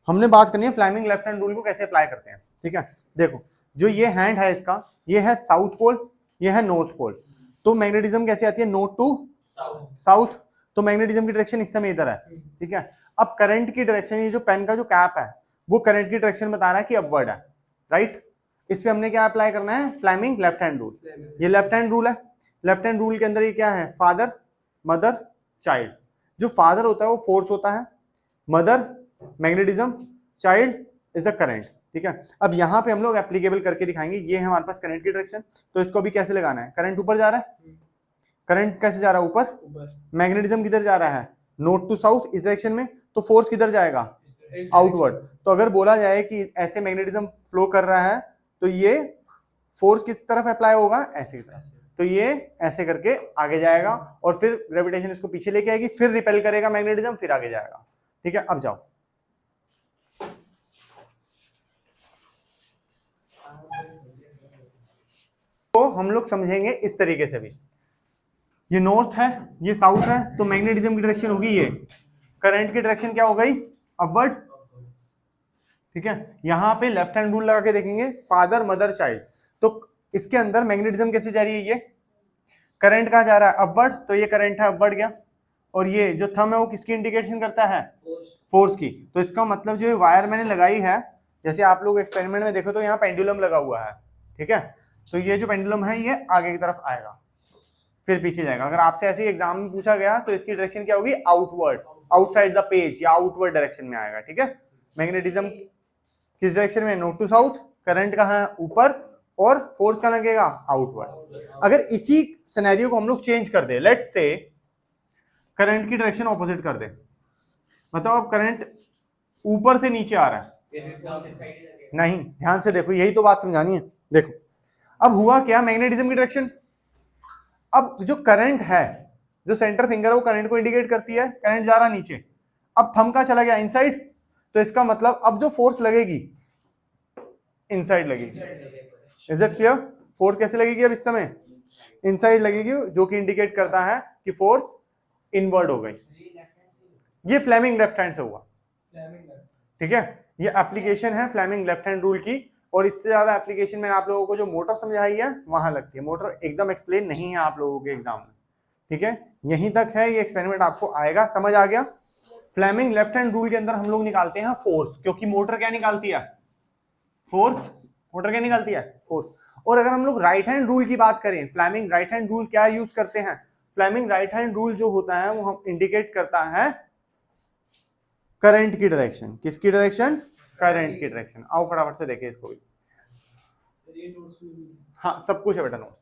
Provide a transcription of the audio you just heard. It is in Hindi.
हमने बात करनी है फ्लेमिंग लेफ्ट हैंड रूल को कैसे अप्लाई करते हैं। ठीक है, देखो जो ये हैंड है इसका, ये है साउथ पोल, ये है नॉर्थ पोल। तो मैग्नेटिज्म कैसे आती है, नॉर्थ टू साउथ। तो मैग्नेटिज्म की डायरेक्शन इस समय इधर है। ठीक है, अब करंट की डायरेक्शन, ये जो पेन का जो कैप है वो करंट की डायरेक्शन बता रहा है कि अपवर्ड है, राइट। इस पे हमने क्या अप्लाई करना है, फ्लेमिंग लेफ्ट हैंड रूल। ये लेफ्ट हैंड रूल है। लेफ्ट हैंड रूल के अंदर ये क्या है, फादर मदर चाइल्ड। जो फादर होता है वो फोर्स होता है, mother magnetism, child is the current. ठीक है, अब यहाँ पे हम लोग एप्लीकेबल करके दिखाएंगे। ये है हमारे पास करंट की डायरेक्शन, तो इसको भी कैसे लगाना है, करंट ऊपर जा रहा है, करंट कैसे जा रहा है ऊपर, मैग्नेटिज्म किधर जा रहा है, नॉर्थ टू साउथ इस डायरेक्शन में, तो फोर्स किधर जाएगा, आउटवर्ड। तो अगर बोला जाए कि ऐसे मैग्नेटिज्म फ्लो कर रहा है तो ये फोर्स किस तरफ अप्लाई होगा, ऐसे की तरफ। तो ये ऐसे करके आगे जाएगा और फिर ग्रेविटेशन इसको पीछे लेके आएगी, फिर रिपेल करेगा मैग्नेटिज्म, फिर आगे जाएगा। ठीक है, अब जाओ। तो हम लोग समझेंगे इस तरीके से भी, ये नॉर्थ है ये साउथ है, तो मैग्नेटिज्म की डायरेक्शन होगी ये, करंट की डायरेक्शन क्या हो गई, अपवर्ड। ठीक है, यहां पे लेफ्ट हैंड रूल लगा के देखेंगे, फादर मदर चाइल्ड। तो इसके अंदर मैग्नेटिज्म कैसे जा रही है, ये करंट कहां जा रहा है, अपवर्ड, तो ये करंट है अपवर्ड गया। और ये जो थंब है वो किसकी इंडिकेशन करता है, फोर्स की। तो इसका मतलब जो वायर मैंने लगाई है, जैसे आप लोग एक्सपेरिमेंट में देखो तो यहाँ पेंडुलम लगा हुआ है। ठीक है, तो ये जो पेंडुलम है ये आगे की तरफ आएगा फिर पीछे जाएगा। अगर आपसे ऐसे एग्जाम में पूछा गया तो इसकी डायरेक्शन क्या होगी, आउटवर्ड, आउटसाइड द पेज या आउटवर्ड डायरेक्शन में आएगा। ठीक है, मैग्नेटिज्म किस डायरेक्शन में, नॉर्थ टू साउथ, करंट कहाँ है ऊपर, और फोर्स कहाँ लगेगा, आउटवर्ड। अगर इसी सिनेरियो को हम लोग चेंज कर दे, लेट्स से करंट की डायरेक्शन ऑपोजिट कर दे, मतलब अब करंट ऊपर से नीचे आ रहा है, नहीं ध्यान से देखो, यही तो बात समझानी है। देखो अब हुआ क्या, मैग्नेटिज्म की डायरेक्शन, अब जो करंट है, जो सेंटर फिंगर है वो करंट को इंडिकेट करती है, करंट जा रहा नीचे। अब थंब का चला गया इनसाइड, तो इसका मतलब अब जो फोर्स लगेगी इनसाइड लगेगी। इज इट क्लियर, फोर्स कैसे लगेगी अब इस समय, इनसाइड लगेगी, जो कि इंडिकेट करता है कि फोर्स इनवर्ड हो गई। ये फ्लेमिंग लेफ्ट हैंड से हुआ। ठीक है, ये एप्लीकेशन है फ्लेमिंग लेफ्ट हैंड रूल की। और इससे ज्यादा एप्लीकेशन मैंने आप लोगों को जो मोटर समझाई है वहां लगती है। मोटर एकदम एक्सप्लेन नहीं है आप लोगों के एग्जाम में। ठीक है, यहीं तक है, ये एक्सपेरिमेंट आपको आएगा, समझ आ गया। फ्लेमिंग लेफ्ट हैंड रूल के अंदर हम लोग निकालते हैं फोर्स, क्योंकि मोटर क्या निकालती है, फोर्स। मोटर क्या निकालती है, फोर्स। और अगर हम लोग राइट हैंड रूल की बात करें, फ्लेमिंग राइट हैंड रूल क्या यूज करते हैं, फ्लेमिंग राइट हैंड रूल जो होता है वो हम इंडिकेट करता है करंट की डायरेक्शन। किसकी डायरेक्शन, करंट की डायरेक्शन। आओ फटाफट से देखें इसको भी। हाँ सब कुछ है बेटा नोट्स में।